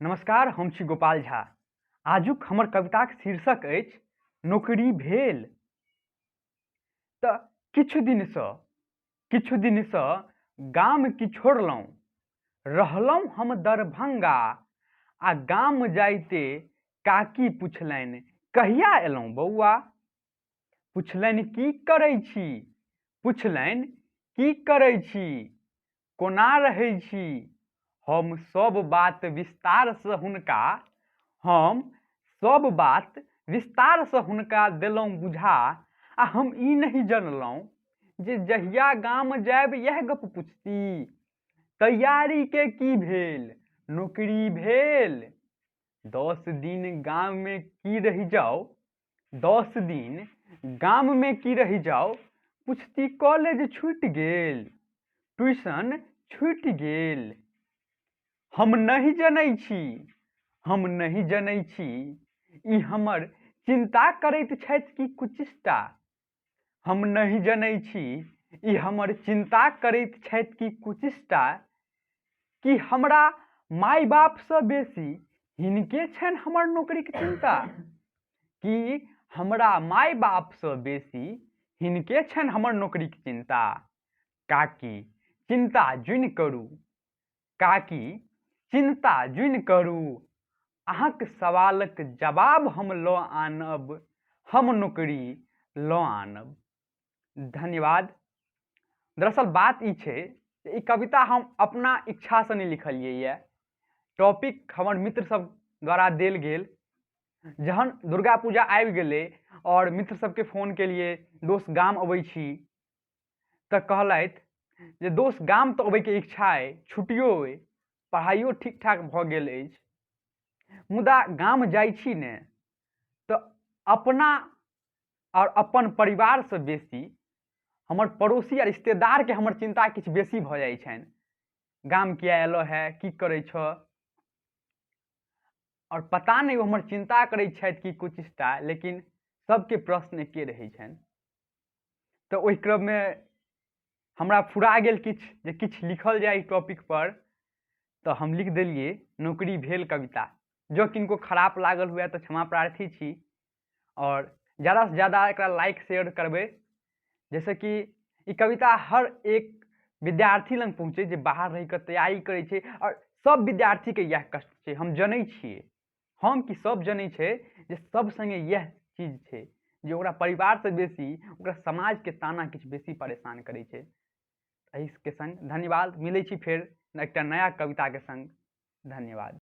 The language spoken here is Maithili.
नमस्कार, हम छी गोपाल झा। आजुक हमर कविताक शीर्षक अछि नौकरी भेल। तऽ किछु दिनसँ गाम की छोड़लहुँ, रहलहुँ हम दरभंगा। आ गाम जाइते काकी पुछलनि, कहिया एलहुँ बौआ। पुछलनि की करै छी, पुछलनि की करै छी, कोना रहै छी। हम सब बात विस्तारसँ हुनका देलहुँ बुझा। आ हम ई नहीं जनलहुँ जे जहिया गाम जायब इएह गप पुछती। तैयारी के की भेल, नौकरी भेल। 10 दिन गाम में की रही जाओ, 10 दिन गाम में की रही जाओ। पुछती कॉलेज छूटि गेल, ट्यूशन छूटि गेल। हम नहीं जनै छी ई हमर चिंता करैत छथि कि कुचिष्टा। हम नहीं जनै छी ई हमर चिंता करैत छथि कि कुचिष्टा। कि हमरा माय बापसँ बेसी हिनके छनि हमर नौकरीके चिंता। कि हमरा माय बापसँ बेसी हिनके छनि हमर नौकरीके चिंता। काकी चिंता जुनि करू, काकी चिंता जुनि करू। अहाँक सवालक जवाब हम लऽ आनब, हम नौकरी लऽ आनब। धन्यवाद। दरअसल बात ई छै जे ई कविता हम अपना इच्छासँ नहीं लिखलियै यऽ। टॉपिक हमर मित्र सब द्वारा देल गेल। जहन दुर्गा पूजा आबि गेलै और मित्र सबके फोन केलिए, दोस्त गाम अबै छी, तऽ कहलथि जे दोस्त गाम तऽ अबैके इच्छा अइ, छुट्टियो अइ, पढ़ाइयो ठीक ठाक भऽ गेल अछि, मुदा गाम जाइ छी ने तऽ अपना और अपन परिवारसँ बेसी हमर पड़ोसी आ रिश्तेदारके हमर चिंता किछु बेसी भऽ जाइ छनि। गाम किया एलो है, की करै छौ। और पता नहीं वो हमर चिंता करै छथि कि कुचिष्टा, लेकिन सबके प्रश्न एके रहै छनि। तऽ ओहि क्रममे हमरा फुरा गेल किछु जे किछु लिखल जाय ई टॉपिक पर। तऽ हम लिख देलिए नौकरी भेल कविता। जो किनको खराब लागल हुए तऽ क्षमा प्रार्थी छी। और ज़्यादासँ ज़्यादा एकरा लाइक शेयर करबै, जैसे कि ई कविता हर एक विद्यार्थी लग पहुँचे जे बाहर रहि कऽ तैयारी करै छै। और सब विद्यार्थीके इएह कष्ट छै, हम जनै छियै। हम कि सब जनै छै जे सब संगे इएह चीज छै जे ओकरा परिवारसँ बेसी ओकरा समाजके ताना किछु बेसी परेशान करै छै। एहिके संग धन्यवाद। मिलै छी फेर एकटा नया कविताके संग। धन्यवाद।